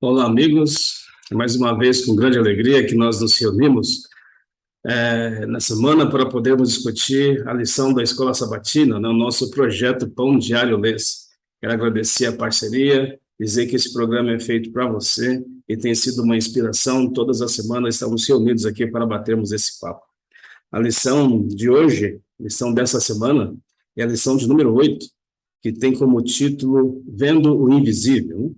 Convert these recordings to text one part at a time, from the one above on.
Olá, amigos. Mais uma vez, com grande alegria, que nós nos reunimos na semana para podermos discutir a lição da Escola Sabatina, né, o nosso projeto Pão Diário Lês. Quero agradecer a parceria, dizer que esse programa é feito para você e tem sido uma inspiração. Todas as semanas estamos reunidos aqui para batermos esse papo. A lição de hoje, lição dessa semana, é a lição de número 8, que tem como título Vendo o Invisível, né?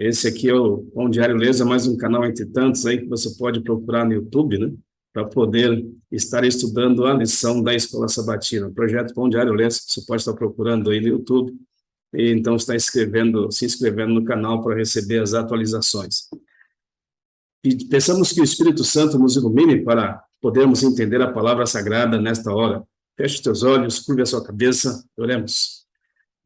Esse aqui é o Pão Diário Lês, é mais um canal entre tantos aí que você pode procurar no YouTube, né? Para poder estar estudando a lição da Escola Sabatina. O projeto Pão Diário Lês, você pode estar procurando aí no YouTube, e então está se inscrevendo no canal para receber as atualizações. E pensamos que o Espírito Santo nos ilumine para podermos entender a palavra sagrada nesta hora. Feche os teus olhos, curve a sua cabeça, oremos.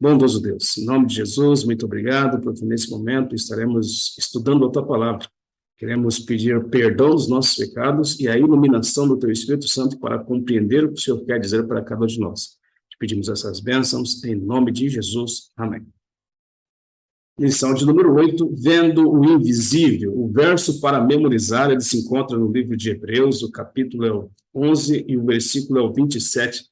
Bondoso Deus, em nome de Jesus, muito obrigado, porque nesse momento estaremos estudando a Tua Palavra. Queremos pedir perdão dos nossos pecados e a iluminação do Teu Espírito Santo para compreender o que o Senhor quer dizer para cada um de nós. Te pedimos essas bênçãos em nome de Jesus. Amém. Lição de número 8, Vendo o Invisível. O verso para memorizar, ele se encontra no livro de Hebreus, o capítulo é o 11 e o versículo é o 27.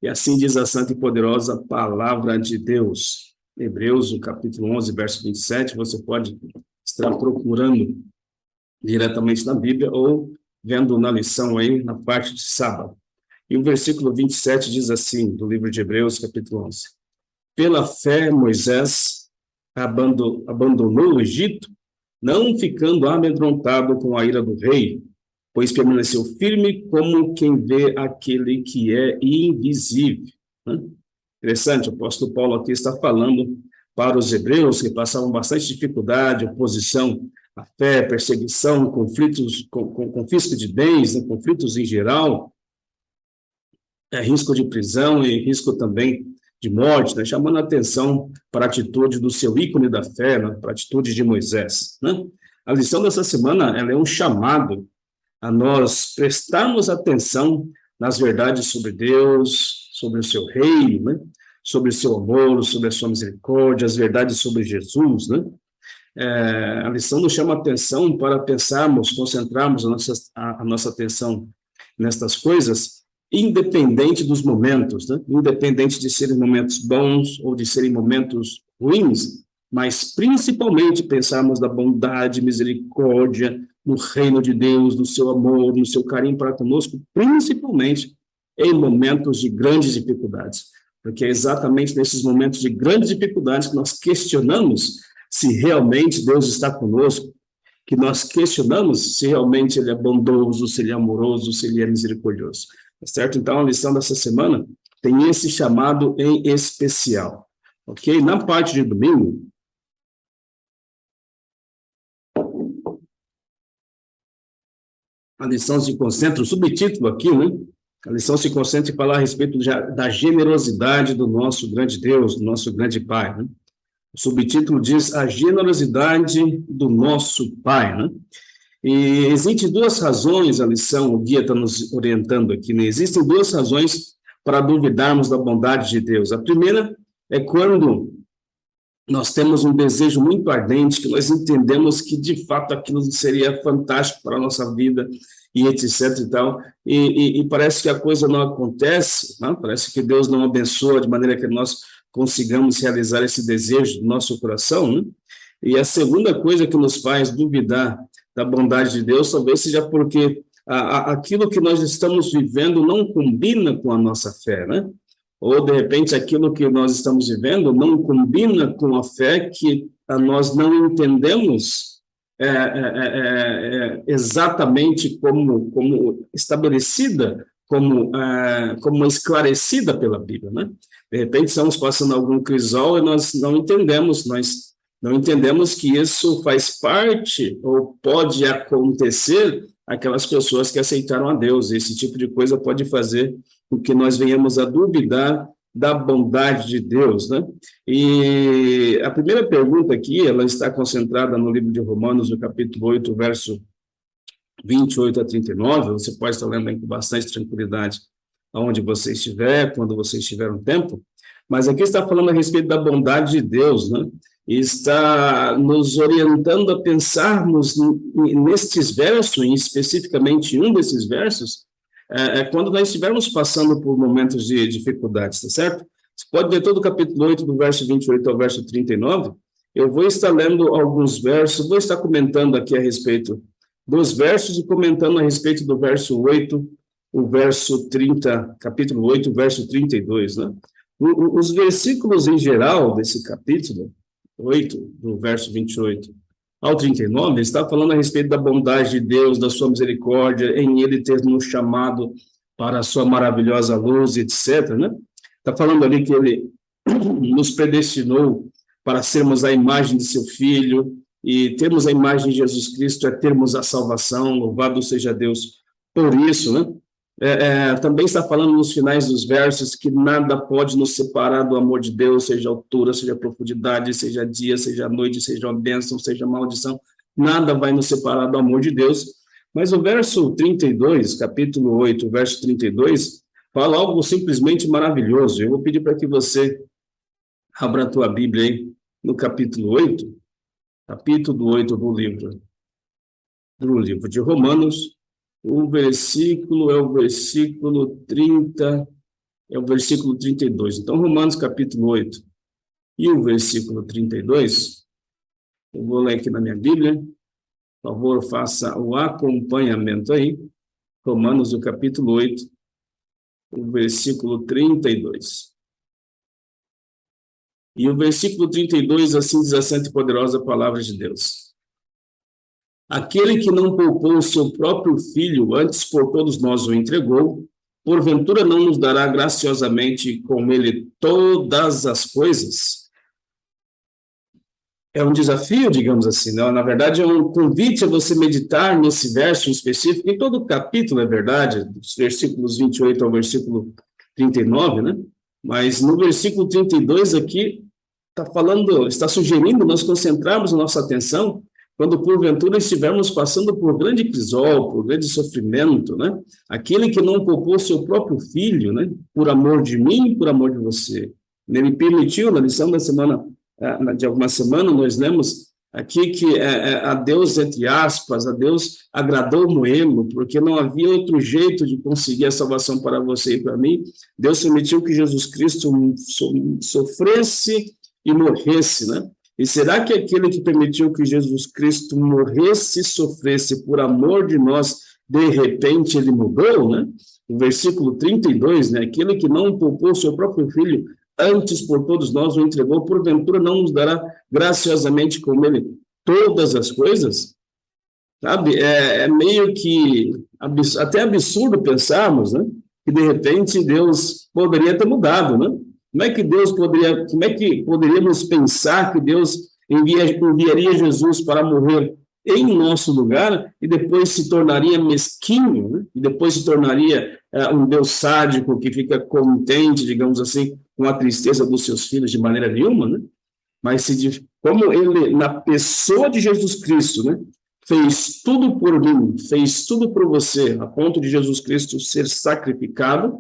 E assim diz a santa e poderosa palavra de Deus. Hebreus, o capítulo 11, verso 27, você pode estar procurando diretamente na Bíblia ou vendo na lição aí, na parte de sábado. E o versículo 27 diz assim, do livro de Hebreus, capítulo 11. Pela fé, Moisés abandonou o Egito, não ficando amedrontado com a ira do rei, pois permaneceu firme como quem vê aquele que é invisível. Interessante, o apóstolo Paulo aqui está falando para os hebreus que passavam bastante dificuldade, oposição à fé, perseguição, conflitos, confisco de bens, né, conflitos em geral, risco de prisão e risco também de morte, né, chamando a atenção para a atitude do seu ícone da fé, né, para a atitude de Moisés. Né? A lição dessa semana ela é um chamado a nós prestarmos atenção nas verdades sobre Deus, sobre o seu reino, né? Sobre o seu amor, sobre a sua misericórdia, as verdades sobre Jesus, né? A lição nos chama a atenção para pensarmos, concentrarmos a nossa atenção nestas coisas, independente dos momentos, né? Independente de serem momentos bons ou de serem momentos ruins, mas principalmente pensarmos da bondade, misericórdia, no reino de Deus, no seu amor, no seu carinho para conosco, principalmente em momentos de grandes dificuldades. Porque é exatamente nesses momentos de grandes dificuldades que nós questionamos se realmente Deus está conosco, que nós questionamos se realmente Ele é bondoso, se Ele é amoroso, se Ele é misericordioso. Tá certo? Então, a lição dessa semana tem esse chamado em especial. Ok? Na parte de domingo, a lição se concentra, o subtítulo aqui, né? A lição se concentra em falar a respeito da generosidade do nosso grande Deus, do nosso grande Pai, né? O subtítulo diz a generosidade do nosso Pai, né? E existem duas razões, a lição, o guia está nos orientando aqui, né? Existem duas razões para duvidarmos da bondade de Deus. A primeira é quando nós temos um desejo muito ardente, que nós entendemos que, de fato, aquilo seria fantástico para a nossa vida, e etc. e tal, e parece que a coisa não acontece, né? Parece que Deus não abençoa de maneira que nós consigamos realizar esse desejo do nosso coração, né? E a segunda coisa que nos faz duvidar da bondade de Deus, talvez seja porque aquilo que nós estamos vivendo não combina com a nossa fé, né? Ou, de repente, aquilo que nós estamos vivendo não combina com a fé que nós não entendemos exatamente como estabelecida, como esclarecida pela Bíblia, né? De repente, estamos passando algum crisol e nós não entendemos que isso faz parte ou pode acontecer aquelas pessoas que aceitaram a Deus. Esse tipo de coisa pode fazer com que nós venhamos a duvidar da bondade de Deus, né? E a primeira pergunta aqui, ela está concentrada no livro de Romanos, no capítulo 8, verso 28 a 39, você pode estar lendo aí com bastante tranquilidade aonde você estiver, quando você estiver um tempo, mas aqui está falando a respeito da bondade de Deus, né? está nos orientando a pensarmos nestes versos, e especificamente um desses versos, quando nós estivermos passando por momentos de dificuldades, tá certo? Você pode ver todo o capítulo 8, do verso 28 ao verso 39. Eu vou estar lendo alguns versos, vou estar comentando aqui a respeito dos versos e comentando a respeito do verso 8, o verso 30, capítulo 8, verso 32, né? Os versículos em geral desse capítulo 8, do verso 28 ao 39, está falando a respeito da bondade de Deus, da sua misericórdia, em Ele ter nos chamado para a sua maravilhosa luz, etc., né? Está falando ali que Ele nos predestinou para sermos a imagem de seu Filho, e termos a imagem de Jesus Cristo é termos a salvação, louvado seja Deus por isso, né? Também está falando nos finais dos versos que nada pode nos separar do amor de Deus, seja altura, seja profundidade, seja dia, seja noite, seja uma bênção, seja maldição, nada vai nos separar do amor de Deus. Mas o verso 32, capítulo 8, verso 32, fala algo simplesmente maravilhoso. Eu vou pedir para que você abra a tua Bíblia aí no capítulo 8 do livro de Romanos. O versículo é o versículo 30, é o versículo 32. Então, Romanos capítulo 8 e o versículo 32, eu vou ler aqui na minha Bíblia, por favor, faça o acompanhamento aí. Romanos, o capítulo 8, o versículo 32. E o versículo 32, assim diz a santa e poderosa palavra de Deus. Aquele que não poupou o seu próprio filho, antes por todos nós o entregou, porventura não nos dará graciosamente com ele todas as coisas? É um desafio, digamos assim, não? Na verdade é um convite a você meditar nesse verso específico, em todo o capítulo, é verdade, dos versículos 28 ao versículo 39, né? Mas no versículo 32 aqui, está sugerindo nós concentrarmos a nossa atenção quando porventura estivermos passando por grande crisol, por grande sofrimento, né? Aquele que não poupou seu próprio filho, né? Por amor de mim e por amor de você. Ele permitiu, na lição da semana, de alguma semana, nós lemos aqui que a Deus, entre aspas, a Deus agradou Moemo, porque não havia outro jeito de conseguir a salvação para você e para mim. Deus permitiu que Jesus Cristo sofresse e morresse, né? E será que aquele que permitiu que Jesus Cristo morresse e sofresse por amor de nós, de repente ele mudou, né? O versículo 32, né? Aquele que não poupou seu próprio filho, antes por todos nós o entregou, porventura não nos dará graciosamente com ele todas as coisas? Sabe? É meio que até absurdo pensarmos, né? Que de repente Deus poderia ter mudado, né? Como é que poderíamos pensar que Deus enviaria Jesus para morrer em nosso lugar e depois se tornaria mesquinho, né? E depois se tornaria um Deus sádico que fica contente, digamos assim, com a tristeza dos seus filhos de maneira nenhuma, né? Mas como ele, na pessoa de Jesus Cristo, né, fez tudo por mim, fez tudo por você, a ponto de Jesus Cristo ser sacrificado,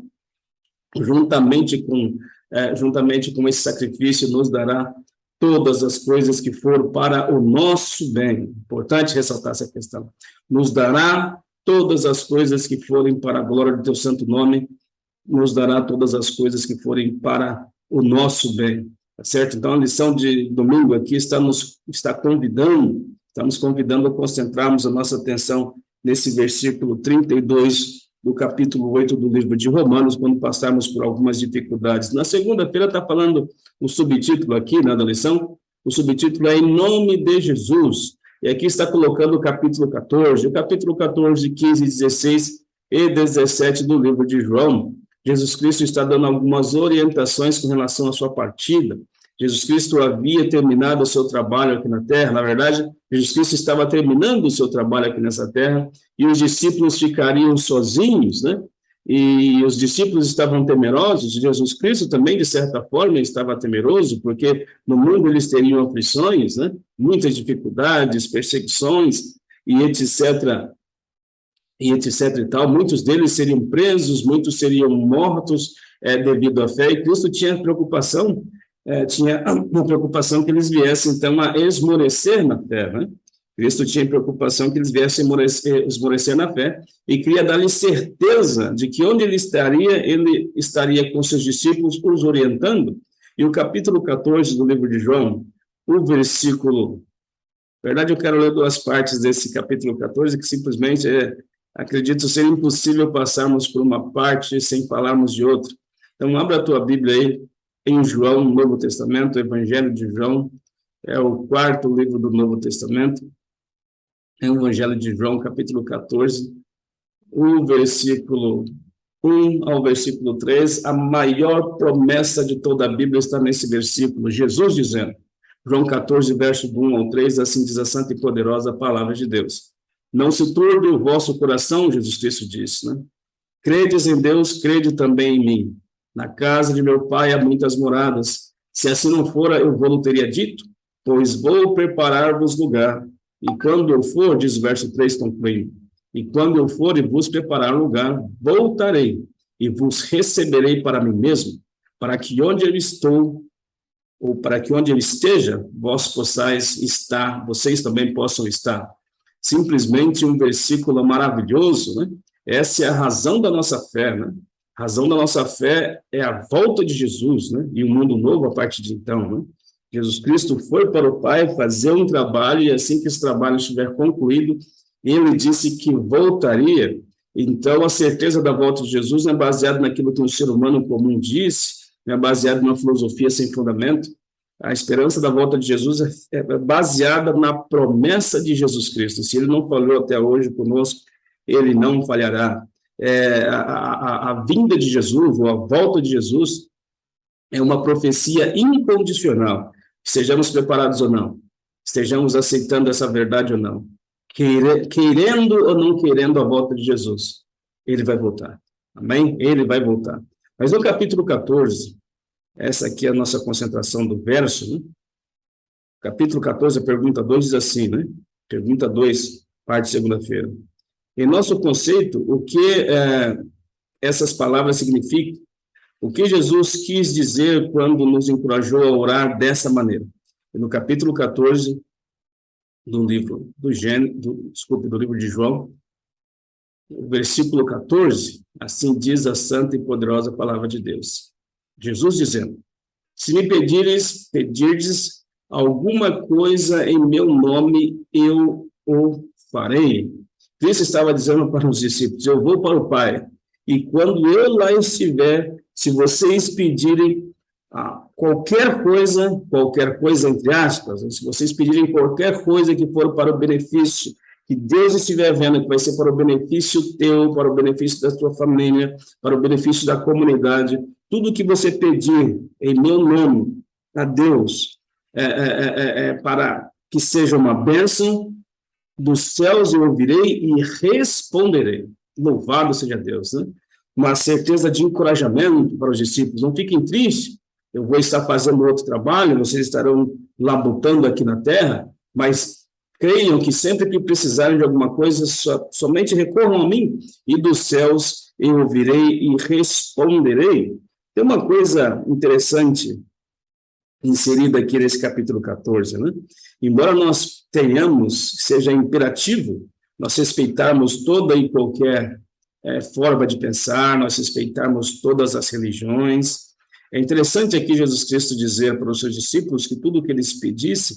juntamente com esse sacrifício, nos dará todas as coisas que for para o nosso bem. Importante ressaltar essa questão. Nos dará todas as coisas que forem para a glória do teu santo nome, nos dará todas as coisas que forem para o nosso bem. Tá certo? Então, a lição de domingo aqui estamos convidando a concentrarmos a nossa atenção nesse versículo 32 do capítulo 8 do livro de Romanos, quando passarmos por algumas dificuldades. Na segunda-feira está falando o subtítulo aqui, né, da lição, o subtítulo é Em Nome de Jesus, e aqui está colocando o capítulo 14, 15, 16 e 17 do livro de João. Jesus Cristo está dando algumas orientações com relação à sua partida. Jesus Cristo havia terminado o seu trabalho aqui na terra, na verdade, Jesus Cristo estava terminando o seu trabalho aqui nessa terra, e os discípulos ficariam sozinhos, né? E os discípulos estavam temerosos, Jesus Cristo também, de certa forma, estava temeroso, porque no mundo eles teriam aflições, né? Muitas dificuldades, perseguições, e etc., e tal. Muitos deles seriam presos, muitos seriam mortos devido à fé, e Cristo tinha preocupação tinha uma preocupação que eles viessem, então, a esmorecer na fé, né? Cristo tinha preocupação que eles viessem esmorecer na fé e queria dar-lhes certeza de que onde ele estaria com seus discípulos, os orientando. E o capítulo 14 do livro de João, o versículo... Na verdade, eu quero ler duas partes desse capítulo 14, que simplesmente acredito ser impossível passarmos por uma parte sem falarmos de outra. Então, abra a tua Bíblia aí, em João, no Novo Testamento, o Evangelho de João, é o quarto livro do Novo Testamento, é o Evangelho de João, capítulo 14, o versículo 1 ao versículo 3, a maior promessa de toda a Bíblia está nesse versículo, Jesus dizendo, João 14, verso 1 ao 3, assim diz a santa e poderosa palavra de Deus. Não se turbe o vosso coração, Jesus Cristo disse, né? Credes em Deus, crede também em mim. Na casa de meu pai há muitas moradas. Se assim não fora, eu vou-lo teria dito, pois vou preparar-vos lugar. E quando eu for, diz o verso 3, concluindo, e quando eu for e vos preparar lugar, voltarei e vos receberei para mim mesmo, para que onde eu estou, ou para que onde eu esteja, vós possais estar, vocês também possam estar. Simplesmente um versículo maravilhoso, né? Essa é a razão da nossa fé, né? A razão da nossa fé é a volta de Jesus, né? E um mundo novo a partir de então, né? Jesus Cristo foi para o Pai fazer um trabalho e assim que esse trabalho estiver concluído, ele disse que voltaria. Então, a certeza da volta de Jesus não é baseada naquilo que um ser humano comum disse, não é baseada numa filosofia sem fundamento. A esperança da volta de Jesus é baseada na promessa de Jesus Cristo. Se ele não falhou até hoje conosco, ele não falhará. A vinda de Jesus, ou a volta de Jesus, é uma profecia incondicional. Sejamos preparados ou não, estejamos aceitando essa verdade ou não, querendo ou não querendo a volta de Jesus, ele vai voltar. Amém? Ele vai voltar. Mas no capítulo 14, essa aqui é a nossa concentração do verso, né? Capítulo 14, a pergunta 2 diz assim, né? Pergunta 2, parte de segunda-feira. Em nosso conceito, o que essas palavras significam? O que Jesus quis dizer quando nos encorajou a orar dessa maneira? No capítulo 14 do livro do livro de João, o versículo 14, assim diz a santa e poderosa palavra de Deus. Jesus dizendo, se me pedirdes alguma coisa em meu nome, eu o farei. Cristo estava dizendo para os discípulos, eu vou para o Pai, e quando eu lá estiver, se vocês pedirem qualquer coisa entre aspas, se vocês pedirem qualquer coisa que for para o benefício, que Deus estiver vendo que vai ser para o benefício teu, para o benefício da tua família, para o benefício da comunidade, tudo que você pedir em meu nome a Deus, para que seja uma bênção, dos céus eu ouvirei e responderei. Louvado seja Deus, né? Uma certeza de encorajamento para os discípulos. Não fiquem tristes, eu vou estar fazendo outro trabalho, vocês estarão labutando aqui na terra, mas creiam que sempre que precisarem de alguma coisa, somente recorram a mim, e dos céus eu ouvirei e responderei. Tem uma coisa interessante inserida aqui nesse capítulo 14, né? Embora nós tenhamos, seja imperativo, nós respeitarmos toda e qualquer forma de pensar, nós respeitarmos todas as religiões. É interessante aqui Jesus Cristo dizer para os seus discípulos que tudo o que eles pedissem,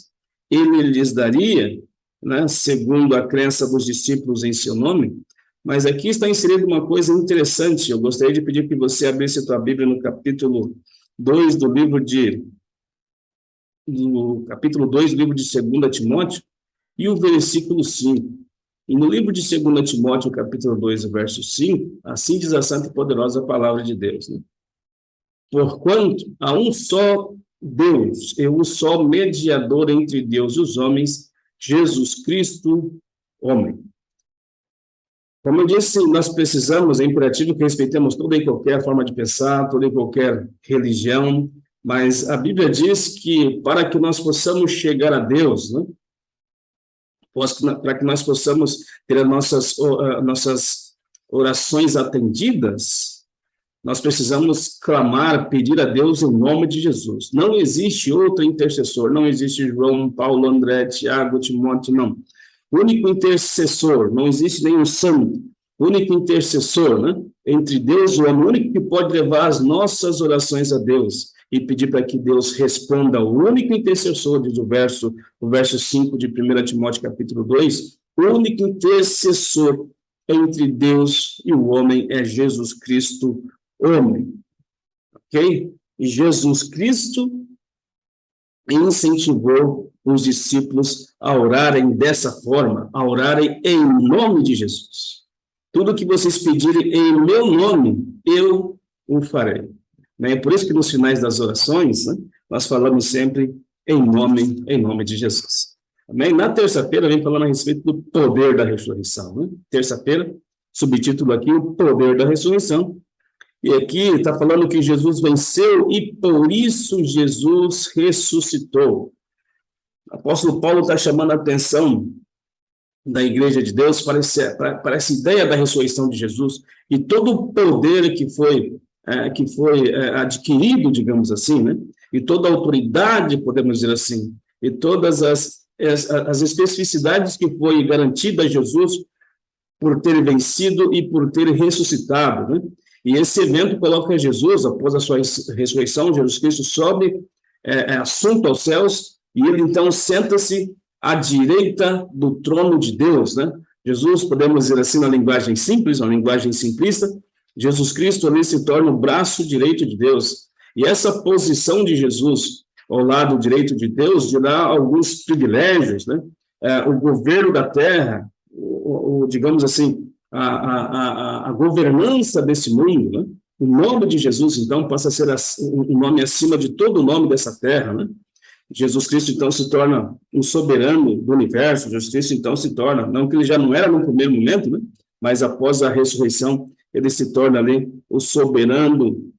ele lhes daria, né, segundo a crença dos discípulos em seu nome, mas aqui está inserida uma coisa interessante. Eu gostaria de pedir que você abrisse a tua Bíblia no capítulo 2 do livro de capítulo 2 do livro de 2 Timóteo, e o versículo 5. E no livro de 2 Timóteo, capítulo 2, verso 5, assim diz a santa e poderosa palavra de Deus, né? Porquanto há um só Deus, e um só mediador entre Deus e os homens, Jesus Cristo, homem. Como eu disse, nós precisamos, é imperativo que respeitemos toda e qualquer forma de pensar, toda e qualquer religião, mas a Bíblia diz que para que nós possamos chegar a Deus, né, para que nós possamos ter as nossas orações atendidas, nós precisamos clamar, pedir a Deus em nome de Jesus. Não existe outro intercessor, não existe João, Paulo, André, Tiago, Timóteo, não. O único intercessor, não existe nenhum santo, o único intercessor, né, entre Deus e o homem, o único que pode levar as nossas orações a Deus e pedir para que Deus responda, o único intercessor, diz o verso 5 de 1 Timóteo capítulo 2, o único intercessor entre Deus e o homem é Jesus Cristo, homem, ok? E Jesus Cristo incentivou os discípulos a orarem dessa forma, a orarem em nome de Jesus. Tudo que vocês pedirem em meu nome, eu o farei. É por isso que nos finais das orações, né, nós falamos sempre em nome de Jesus. Amém? Na terça-feira, vem falando a respeito do poder da ressurreição. Né? Terça-feira, subtítulo aqui, o poder da ressurreição. E aqui está falando que Jesus venceu e por isso Jesus ressuscitou. O apóstolo Paulo está chamando a atenção da Igreja de Deus para essa ideia da ressurreição de Jesus e todo o poder que foi adquirido, digamos assim, né? E toda a autoridade, podemos dizer assim, e todas as especificidades que foi garantida a Jesus por ter vencido e por ter ressuscitado, né? E esse evento coloca Jesus, após a sua ressurreição, Jesus Cristo sobe assunto aos céus, e ele então senta-se à direita do trono de Deus, né? Jesus, podemos dizer assim, na linguagem simples, na linguagem simplista, Jesus Cristo ali se torna o braço direito de Deus. E essa posição de Jesus ao lado direito de Deus lhe dá alguns privilégios, né? O governo da terra, digamos assim, a governança desse mundo, né? O nome de Jesus, então, passa a ser um nome acima de todo o nome dessa terra, né? Jesus Cristo, então, se torna um soberano do universo. Jesus Cristo, então, se torna, não que ele já não era no primeiro momento, né? Mas após a ressurreição, ele se torna ali o soberano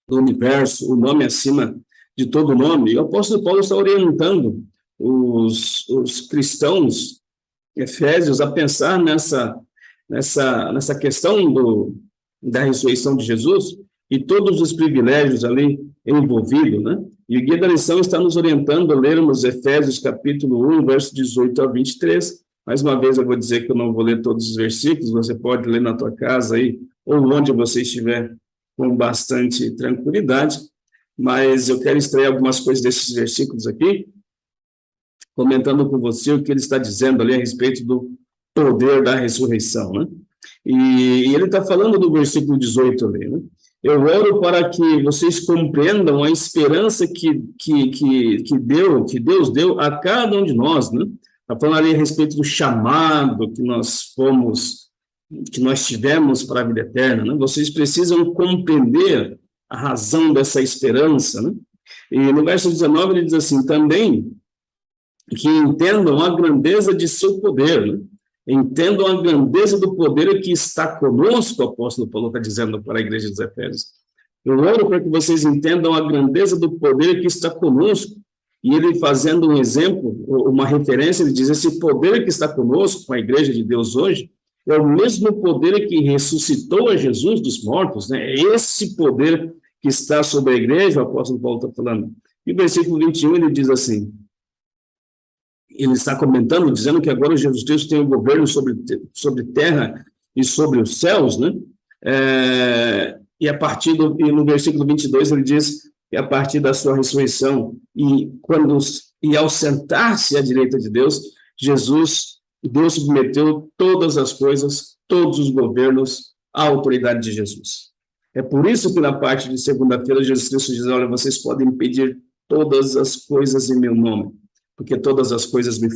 do universo, o nome acima de todo nome. E o apóstolo Paulo está orientando os cristãos efésios a pensar nessa questão da ressurreição de Jesus e todos os privilégios ali envolvidos, né? E o guia da lição está nos orientando a lermos Efésios capítulo 1, verso 18 a 23. Mais uma vez eu vou dizer que eu não vou ler todos os versículos, você pode ler na tua casa aí, ou onde você estiver com bastante tranquilidade, mas eu quero extrair algumas coisas desses versículos aqui, comentando com você o que ele está dizendo ali a respeito do poder da ressurreição, né? E ele está falando do versículo 18 ali, né? Eu oro para que vocês compreendam a esperança que Deus deu a cada um de nós, né? Está falando ali a respeito do chamado que nós tivemos para a vida eterna, né? Vocês precisam compreender a razão dessa esperança, né? E no verso 19 ele diz assim, também que entendam a grandeza de seu poder, né? Entendam a grandeza do poder que está conosco, o apóstolo Paulo está dizendo para a igreja dos Efésios. Eu oro para que vocês entendam a grandeza do poder que está conosco. E ele fazendo um exemplo, uma referência, ele diz, esse poder que está conosco, com a igreja de Deus hoje, é o mesmo poder que ressuscitou a Jesus dos mortos, né? É esse poder que está sobre a igreja, o apóstolo Paulo está falando. E o versículo 21, ele diz assim, ele está comentando, dizendo que agora Jesus Cristo tem o governo sobre terra e sobre os céus, né? E no versículo 22 ele diz que a partir da sua ressurreição e ao sentar-se à direita de Deus, Deus submeteu todas as coisas, todos os governos à autoridade de Jesus. É por isso que na parte de segunda-feira Jesus Cristo diz, olha, vocês podem pedir todas as coisas em meu nome, porque todas as coisas me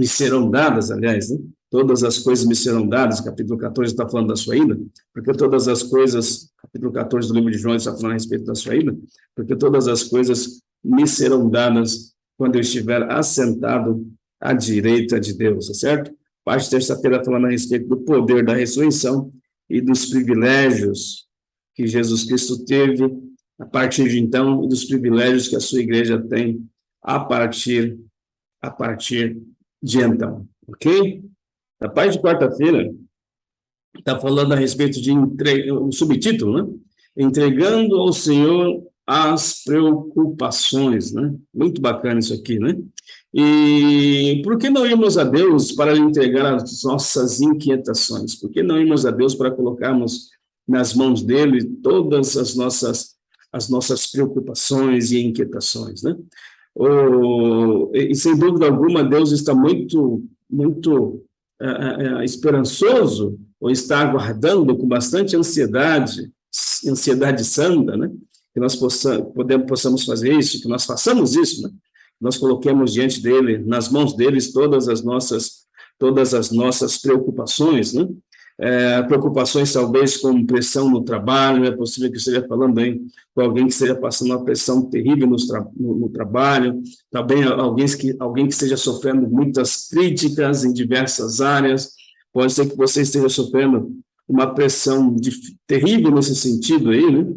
serão dadas, aliás, né? Todas as coisas me serão dadas, capítulo 14 está falando da sua ida, porque todas as coisas, capítulo 14 do livro de João está falando a respeito da sua ida, porque todas as coisas me serão dadas quando eu estiver assentado à direita de Deus, tá certo? Parte terça-feira falando a respeito do poder da ressurreição e dos privilégios que Jesus Cristo teve a partir de então e dos privilégios que a sua igreja tem a partir de então, ok? Na parte de quarta-feira, está falando a respeito de o subtítulo, né? Entregando ao Senhor as preocupações, né? Muito bacana isso aqui, né? E por que não irmos a Deus para lhe entregar as nossas inquietações? Por que não irmos a Deus para colocarmos nas mãos dele todas as nossas preocupações e inquietações, né? E sem dúvida alguma, Deus está muito esperançoso, ou está aguardando com bastante ansiedade santa, né? Que nós possamos fazer isso, que nós façamos isso, né? Nós coloquemos diante dele, nas mãos deles, todas as nossas preocupações, né? Preocupações talvez com pressão no trabalho, é possível que esteja falando aí com alguém que esteja passando uma pressão terrível no trabalho, também alguém que esteja sofrendo muitas críticas em diversas áreas, pode ser que você esteja sofrendo uma pressão terrível nesse sentido aí, né?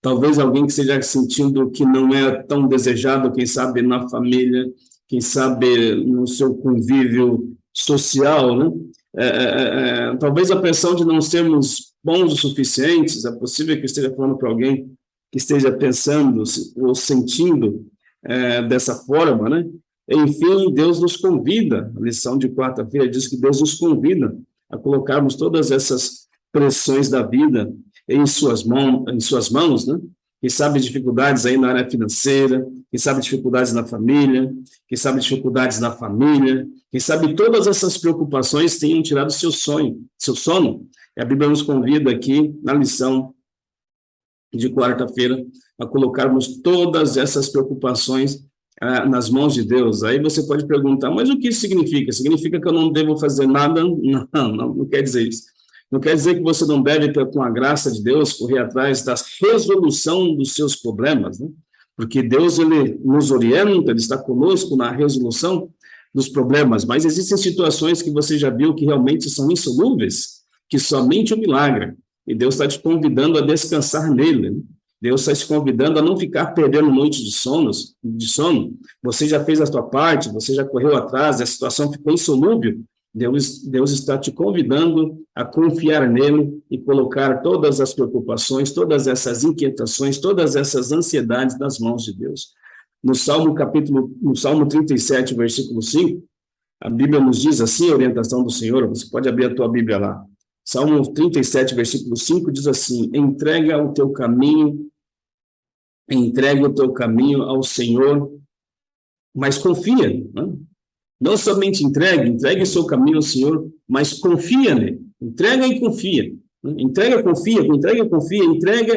Talvez alguém que esteja sentindo que não é tão desejado, quem sabe na família, quem sabe no seu convívio social, né? Talvez a pressão de não sermos bons o suficientes, é possível que esteja falando para alguém que esteja pensando ou sentindo dessa forma, né? Enfim, Deus nos convida, a lição de quarta-feira diz que Deus nos convida a colocarmos todas essas pressões da vida em suas mãos, né? Quem sabe dificuldades aí na área financeira, quem sabe dificuldades na família, quem sabe dificuldades na família, quem sabe todas essas preocupações tenham tirado seu sono. E a Bíblia nos convida aqui, na lição de quarta-feira, a colocarmos todas essas preocupações nas mãos de Deus. Aí você pode perguntar, mas o que isso significa? Significa que eu não devo fazer nada? Não quer dizer isso. Não quer dizer que você não deve, com a graça de Deus, correr atrás da resolução dos seus problemas, né? Porque Deus, ele nos orienta, ele está conosco na resolução dos problemas, mas existem situações que você já viu que realmente são insolúveis, que somente o milagre, e Deus está te convidando a descansar nele, né? Deus está te convidando a não ficar perdendo noites de sono. Você já fez a sua parte, você já correu atrás, a situação ficou insolúvel. Deus está te convidando a confiar nele e colocar todas as preocupações, todas essas inquietações, todas essas ansiedades nas mãos de Deus. No Salmo 37, versículo 5, a Bíblia nos diz assim, a orientação do Senhor, você pode abrir a tua Bíblia lá. Salmo 37, versículo 5 diz assim: entrega o teu caminho ao Senhor, mas confia, né? Não somente entregue o seu caminho ao Senhor, mas confia nele. Entrega e confia. Entrega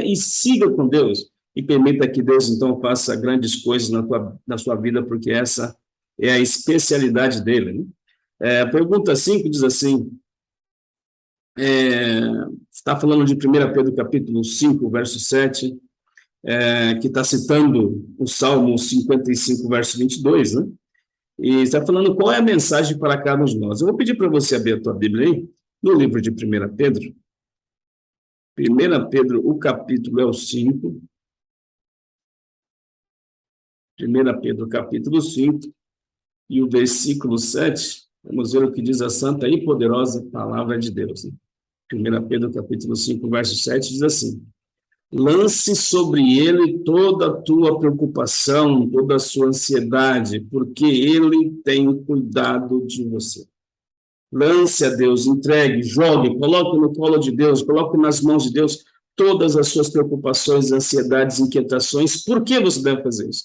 e siga com Deus. E permita que Deus, então, faça grandes coisas na sua vida, porque essa é a especialidade dele, né? Pergunta 5 diz assim, está falando de 1 Pedro capítulo 5, verso 7, que está citando o Salmo 55, verso 22, né? E está falando qual é a mensagem para cada um de nós. Eu vou pedir para você abrir a tua Bíblia aí, no livro de 1 Pedro. 1 Pedro, o capítulo é o 5. 1 Pedro, capítulo 5, e o versículo 7. Vamos ver o que diz a santa e poderosa palavra de Deus. 1 Pedro, capítulo 5, verso 7, diz assim: lance sobre ele toda a tua preocupação, toda a sua ansiedade, porque ele tem cuidado de você. Lance a Deus, entregue, jogue, coloque no colo de Deus, coloque nas mãos de Deus todas as suas preocupações, ansiedades, inquietações. Por que você deve fazer isso?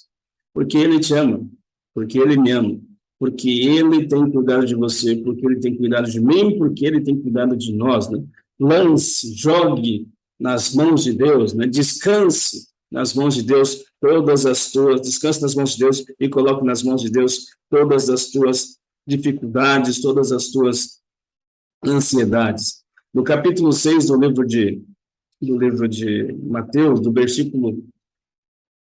Porque ele te ama, porque ele me ama, porque ele tem cuidado de você, porque ele tem cuidado de mim, porque ele tem cuidado de nós, né? Lance, jogue nas mãos de Deus, né? Descanse nas mãos de Deus descanse nas mãos de Deus e coloque nas mãos de Deus todas as tuas dificuldades, todas as tuas ansiedades. No capítulo 6 do livro de Mateus, do versículo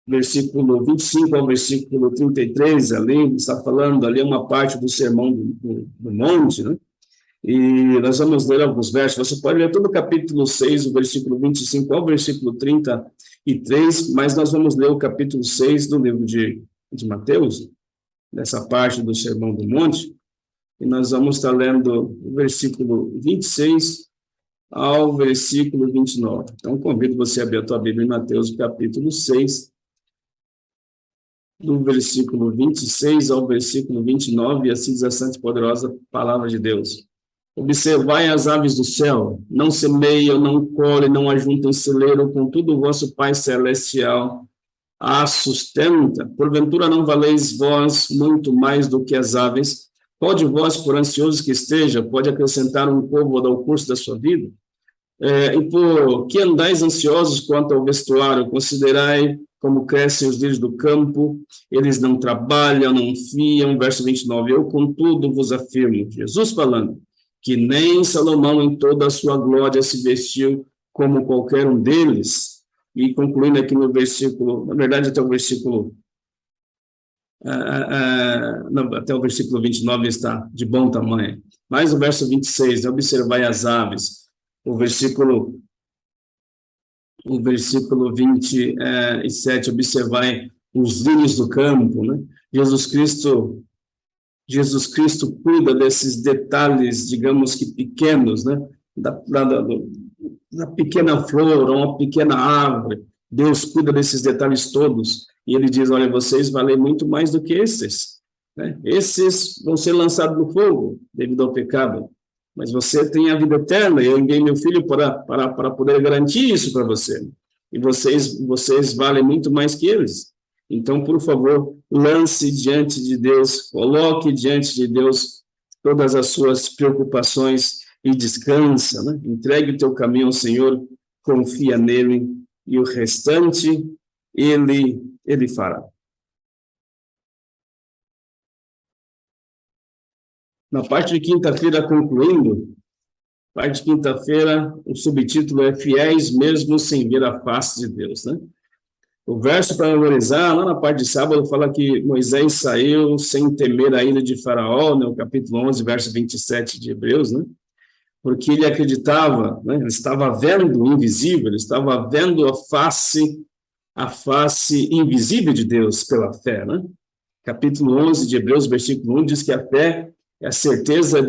25 ao versículo 33, ali está falando, ali uma parte do sermão do monte, né? E nós vamos ler alguns versos. Você pode ler todo o capítulo 6, o versículo 25 ao versículo 33, mas nós vamos ler o capítulo 6 do livro de Mateus, nessa parte do Sermão do Monte. e nós vamos estar lendo o versículo 26 ao versículo 29. Então, convido você a abrir a tua Bíblia em Mateus, capítulo 6, do versículo 26 ao versículo 29, e assim diz a santa e poderosa palavra de Deus. Observai as aves do céu, não semeiam, não colhem, não ajuntam em celeiro, contudo o vosso Pai Celestial a sustenta. Porventura não valeis vós muito mais do que as aves? Pode vós, por ansiosos que esteja, pode acrescentar um côvado ao curso da sua vida? E por que andais ansiosos quanto ao vestuário? Considerai como crescem os lírios do campo, eles não trabalham, não fiam. Verso 29, eu contudo vos afirmo, Jesus falando, que nem Salomão em toda a sua glória se vestiu como qualquer um deles. E concluindo aqui no versículo, na verdade até o versículo, até o versículo 29 está de bom tamanho. Mas o verso 26, observai as aves. O versículo 27, observai os lírios do campo, né? Jesus Cristo cuida desses detalhes, digamos que pequenos, né? Da pequena flor, ou uma pequena árvore. Deus cuida desses detalhes todos. E ele diz, olha, vocês valem muito mais do que esses, né? Esses vão ser lançados no fogo devido ao pecado. Mas você tem a vida eterna, eu enviei meu filho para poder garantir isso para você. E vocês valem muito mais que eles. Então, por favor, lance diante de Deus, coloque diante de Deus todas as suas preocupações e descansa, né? Entregue o teu caminho ao Senhor, confia nele, e o restante ele fará. Na parte de quinta-feira, concluindo, parte de quinta-feira, o subtítulo é Fiéis mesmo sem ver a face de Deus, né? O verso para memorizar, lá na parte de sábado, fala que Moisés saiu sem temer a ira de Faraó, né? O capítulo 11, verso 27 de Hebreus, né? Porque ele acreditava, né? Ele estava vendo o invisível, ele estava vendo a face invisível de Deus pela fé, né? Capítulo 11 de Hebreus, versículo 1, diz que a fé é a certeza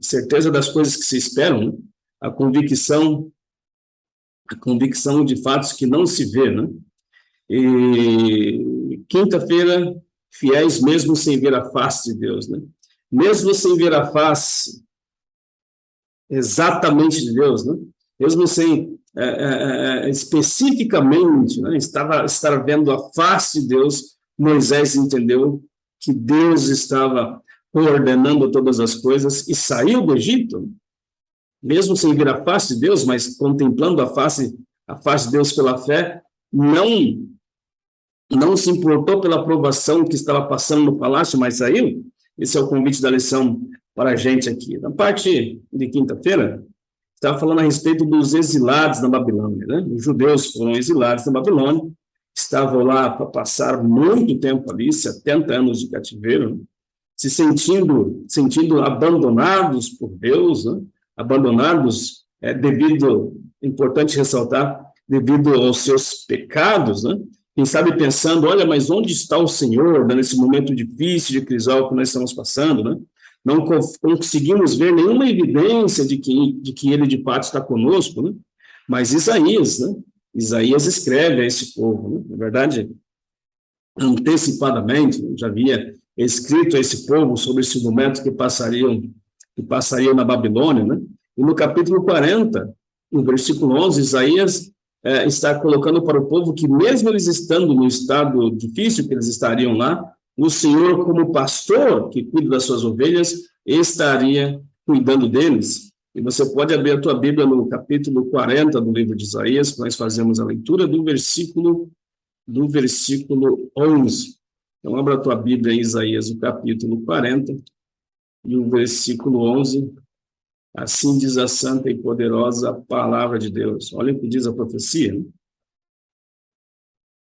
certeza das coisas que se esperam, né? A convicção de fatos que não se vê, né? E quinta-feira, fiéis mesmo sem ver a face de Deus, né? Mesmo sem ver a face exatamente de Deus, né? Mesmo sem especificamente, né? Estar vendo a face de Deus, Moisés entendeu que Deus estava coordenando todas as coisas e saiu do Egito, mesmo sem ver a face de Deus, mas contemplando a face de Deus pela fé, não se importou pela aprovação que estava passando no palácio, mas saiu. Esse é o convite da lição para a gente aqui. Na parte de quinta-feira, estava falando a respeito dos exilados na Babilônia, né? Os judeus foram exilados na Babilônia, estavam lá para passar muito tempo ali, 70 anos de cativeiro, né? Se sentindo abandonados por Deus, né? Abandonados importante ressaltar, devido aos seus pecados, né? Quem sabe pensando, olha, mas onde está o Senhor, né, nesse momento difícil de crisol que nós estamos passando, né? Não conseguimos ver nenhuma evidência de que ele de fato está conosco, né? Mas Isaías, né? Isaías escreve a esse povo, né? Na verdade, antecipadamente, já havia escrito a esse povo sobre esse momento que passariam na Babilônia, né? E no capítulo 40, no versículo 11, Isaías está colocando para o povo que mesmo eles estando no estado difícil que eles estariam lá, o Senhor, como pastor que cuida das suas ovelhas, estaria cuidando deles. E você pode abrir a tua Bíblia no capítulo 40 do livro de Isaías, nós fazemos a leitura do versículo 11. Então, abra a tua Bíblia em Isaías, o capítulo 40, e o versículo 11. Assim diz a santa e poderosa palavra de Deus. Olha o que diz a profecia, né?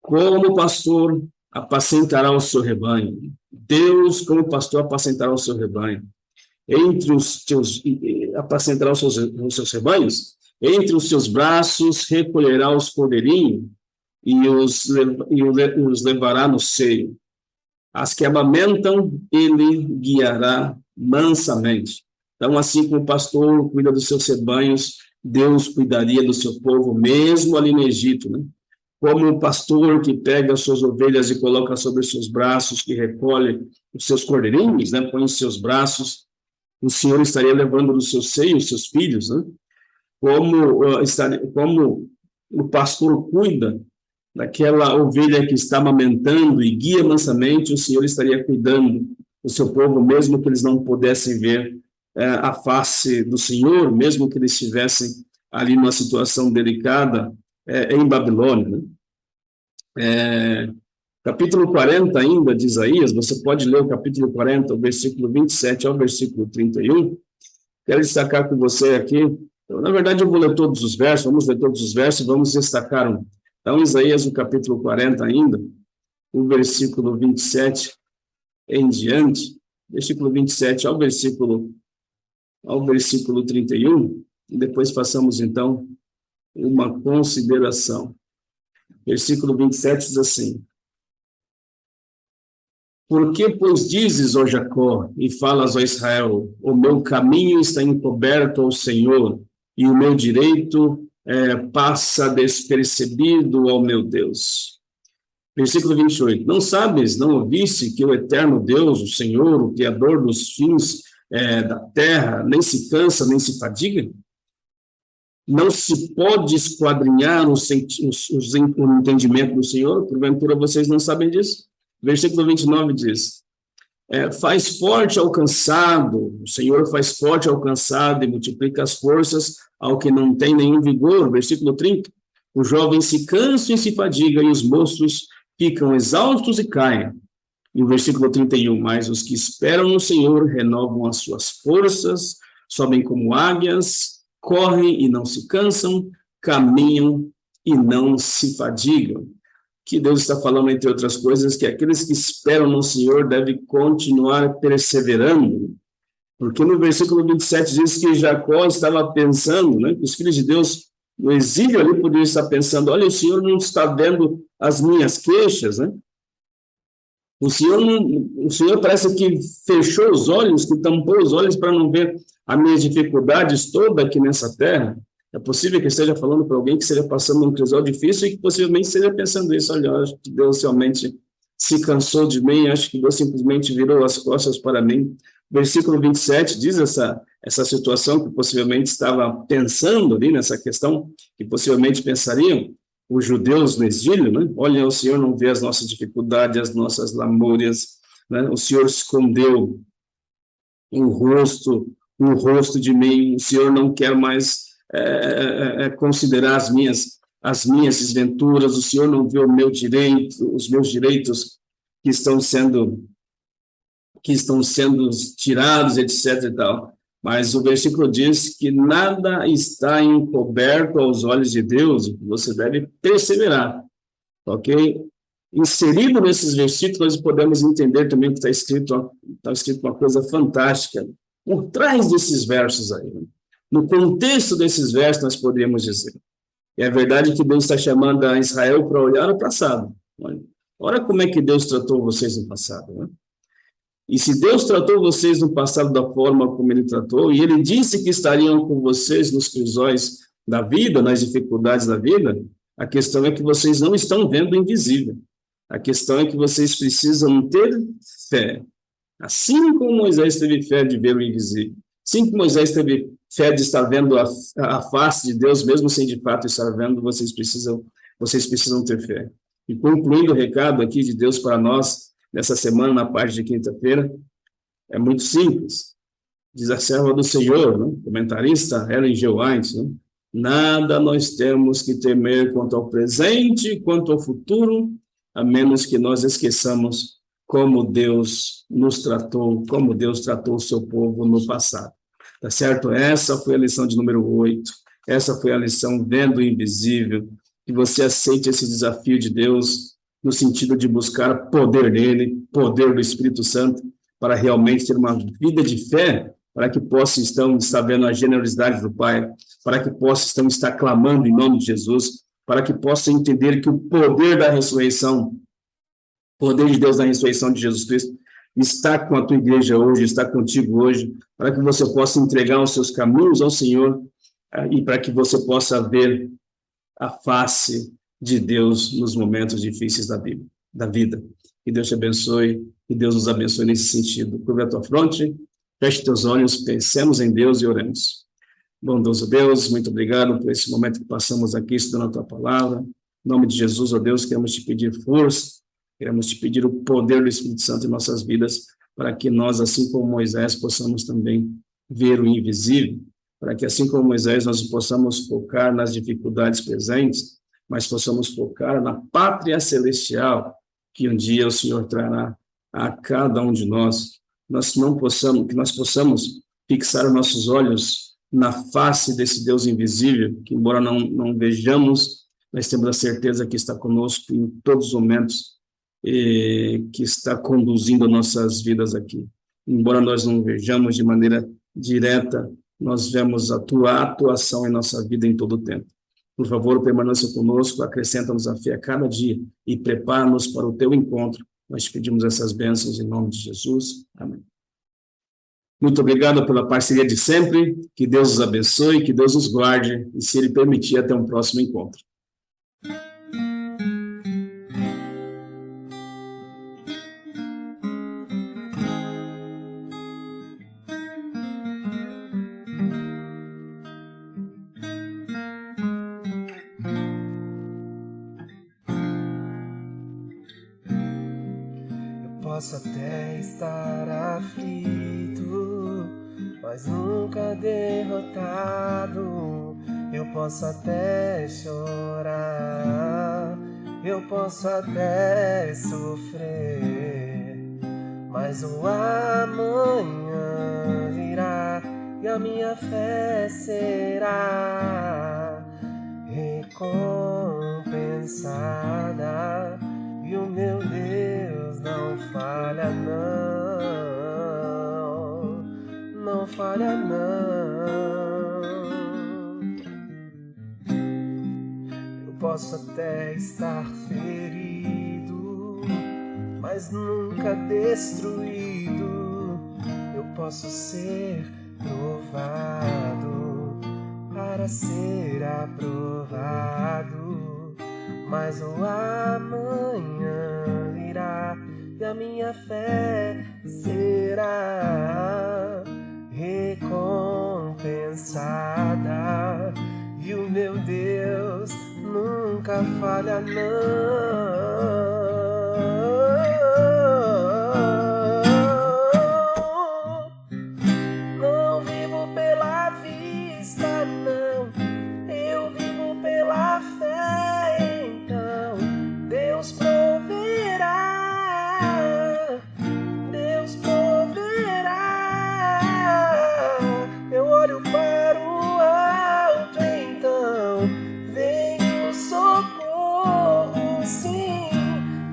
Como pastor apacentará o seu rebanho. Deus, como pastor, apacentará o seu rebanho. Apacentará os seus rebanhos. Entre os seus braços recolherá os cordeirinhos e os levará no seio. As que amamentam, ele guiará mansamente. Então, assim como o pastor cuida dos seus rebanhos, Deus cuidaria do seu povo, mesmo ali no Egito, né? Como um pastor que pega as suas ovelhas e coloca sobre os seus braços, que recolhe os seus cordeirinhos, né? Põe os seus braços, o Senhor estaria levando no seu seio os seus filhos, né? Como o pastor cuida daquela ovelha que está amamentando e guia mansamente, o Senhor estaria cuidando do seu povo, mesmo que eles não pudessem ver a face do Senhor, mesmo que eles estivessem ali numa situação delicada em Babilônia, né? Capítulo 40 ainda de Isaías, você pode ler o capítulo 40, o versículo 27 ao versículo 31. Quero destacar com você aqui, na verdade eu vou ler todos os versos, vamos ler todos os versos e vamos destacar um. Então, Isaías, no capítulo 40 ainda, o versículo 27 em diante, versículo 27 ao versículo 31, e depois façamos, então, uma consideração. Versículo 27 diz assim: Por que, pois, dizes, ó Jacó, e falas, ó Israel, o meu caminho está encoberto ao Senhor, e o meu direito passa despercebido ao meu Deus. Versículo 28. Não sabes, não ouviste que o eterno Deus, o Senhor, o Criador dos fins da terra, nem se cansa, nem se fadiga? Não se pode esquadrinhar o entendimento do Senhor? Porventura vocês não sabem disso? Versículo 29 diz: faz forte ao cansado, o Senhor faz forte ao cansado e multiplica as forças ao que não tem nenhum vigor. Versículo 30, os jovens se cansam e se fadigam, e os moços ficam exaustos e caem. E o versículo 31, mas os que esperam no Senhor renovam as suas forças, sobem como águias, correm e não se cansam, caminham e não se fadigam. Que Deus está falando, entre outras coisas, que aqueles que esperam no Senhor devem continuar perseverando, porque no versículo 27 diz que Jacó estava pensando, né, que os filhos de Deus no exílio ali poderiam estar pensando: olha, o Senhor não está vendo as minhas queixas, né? O Senhor parece que fechou os olhos, que tampou os olhos para não ver as minhas dificuldades todas aqui nessa terra. É possível que esteja falando para alguém que esteja passando um episódio difícil e que possivelmente esteja pensando isso: olha, eu acho que Deus realmente se cansou de mim, acho que Deus simplesmente virou as costas para mim. Versículo 27 diz essa situação que possivelmente estava pensando ali nessa questão, que possivelmente pensariam os judeus no exílio, né? Olha, o Senhor não vê as nossas dificuldades, as nossas lamúrias, né? O Senhor escondeu o rosto de mim, o Senhor não quer mais considerar as minhas desventuras, o Senhor não vê o meu direito, os meus direitos que estão sendo tirados, etc. e tal. Mas o versículo diz que nada está encoberto aos olhos de Deus, você deve perseverar, ok? Inserido nesses versículos, podemos entender também que está escrito uma coisa fantástica por trás desses versos aí, né? No contexto desses versos, nós poderíamos dizer. E é verdade que Deus está chamando a Israel para olhar o passado. Olha como é que Deus tratou vocês no passado, né? E se Deus tratou vocês no passado da forma como Ele tratou, e Ele disse que estariam com vocês nos crisóis da vida, nas dificuldades da vida, a questão é que vocês não estão vendo o invisível. A questão é que vocês precisam ter fé. Assim como Moisés teve fé de ver o invisível, assim como Moisés teve fé de estar vendo a face de Deus, mesmo sem de fato estar vendo, vocês precisam ter fé. E concluindo o recado aqui de Deus para nós, nessa semana, na parte de quinta-feira, é muito simples. Diz a serva do Senhor, né? Comentarista Ellen G. White, né? Nada nós temos que temer quanto ao presente, quanto ao futuro, a menos que nós esqueçamos como Deus nos tratou, como Deus tratou o seu povo no passado. Tá certo? Essa foi a lição de número 8. Essa foi a lição vendo o invisível. Que você aceite esse desafio de Deus no sentido de buscar poder nele, poder do Espírito Santo, para realmente ter uma vida de fé, para que possa estar vendo a generosidade do Pai, para que possa estar clamando em nome de Jesus, para que possa entender que o poder da ressurreição O poder de Deus na ressurreição de Jesus Cristo está com a tua igreja hoje, está contigo hoje, para que você possa entregar os seus caminhos ao Senhor e para que você possa ver a face de Deus nos momentos difíceis da vida. Que Deus te abençoe, que Deus nos abençoe nesse sentido. Curva a tua fronte, feche teus olhos, pensemos em Deus e oremos. Bondoso Deus, muito obrigado por esse momento que passamos aqui estudando a tua palavra. Em nome de Jesus, ó Deus, queremos te pedir força, queremos te pedir o poder do Espírito Santo em nossas vidas, para que nós, assim como Moisés, possamos também ver o invisível, para que, assim como Moisés, nós possamos focar nas dificuldades presentes, mas possamos focar na pátria celestial, que um dia o Senhor trará a cada um de nós. Que nós possamos fixar os nossos olhos na face desse Deus invisível, que embora não vejamos, nós temos a certeza que está conosco em todos os momentos, que está conduzindo nossas vidas aqui. Embora nós não vejamos de maneira direta, nós vemos a tua atuação em nossa vida em todo o tempo. Por favor, permaneça conosco, acrescenta-nos a fé a cada dia e prepara-nos para o teu encontro. Nós pedimos essas bênçãos em nome de Jesus. Amém. Muito obrigado pela parceria de sempre, que Deus os abençoe, que Deus os guarde e, se Ele permitir, até um próximo encontro. Posso até estar aflito, mas nunca derrotado. Eu posso até chorar, eu posso até sofrer, mas o amanhã virá e a minha fé será recompensada. E o meu Deus não falha não falha não. Eu posso até estar ferido, mas nunca destruído. Eu posso ser provado para ser aprovado, mas o amanhã virá e a minha fé será recompensada. E o meu Deus nunca falha não. Não vivo pela vista, não, eu vivo pela fé. Então Deus proverá, Deus proverá. Eu olho para o alto, então vem o socorro, sim.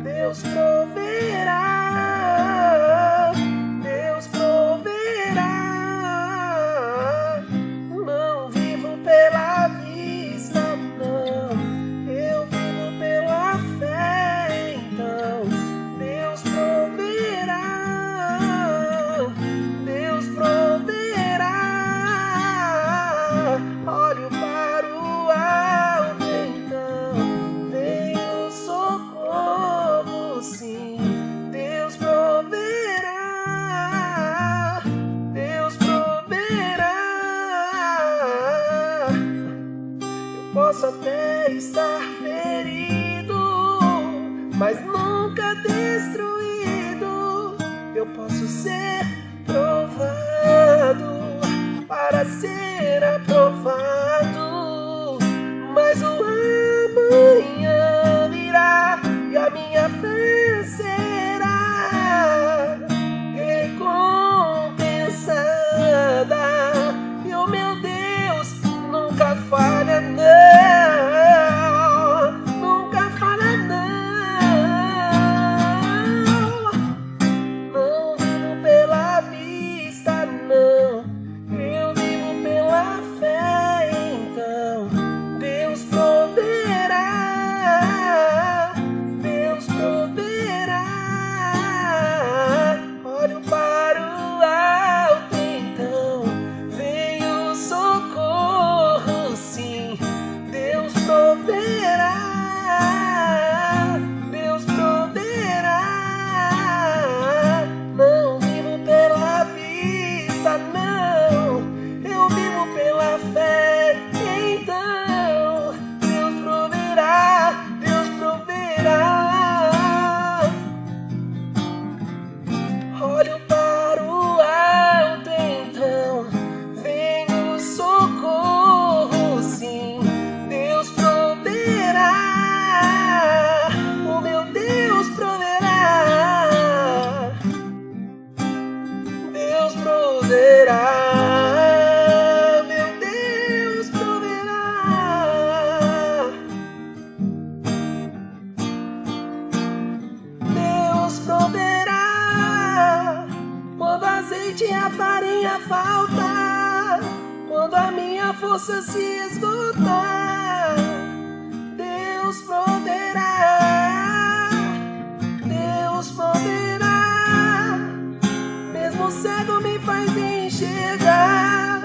Deus proverá, Deus proverá. Não vivo pela vista, não, eu vivo pela fé. Então Deus proverá, Deus proverá. Olho para o alto, então vem o socorro, sim. Deus proverá, Deus proverá. Eu posso até estar ferido, mas nunca destruído. Eu posso ser provado para ser aprovado, mas o amanhã virá e a minha fé será recompensada. E o meu Deus nunca falha não, nunca falha não. Não vivo pela vista, não, eu vivo pela fé. falta, quando a minha força se esgotar, Deus proverá, Deus proverá. Mesmo cego me faz enxergar,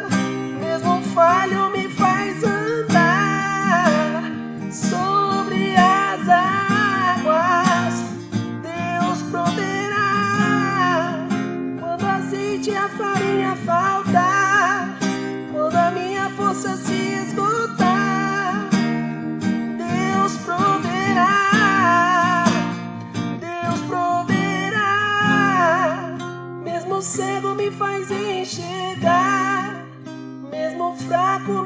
mesmo falho me faz andar sobre as águas. Deus proverá. Quando o azeite e a farinha faltar, quando a minha força se esgotar, Deus proverá, Deus proverá. Mesmo cego me faz enxergar, mesmo fraco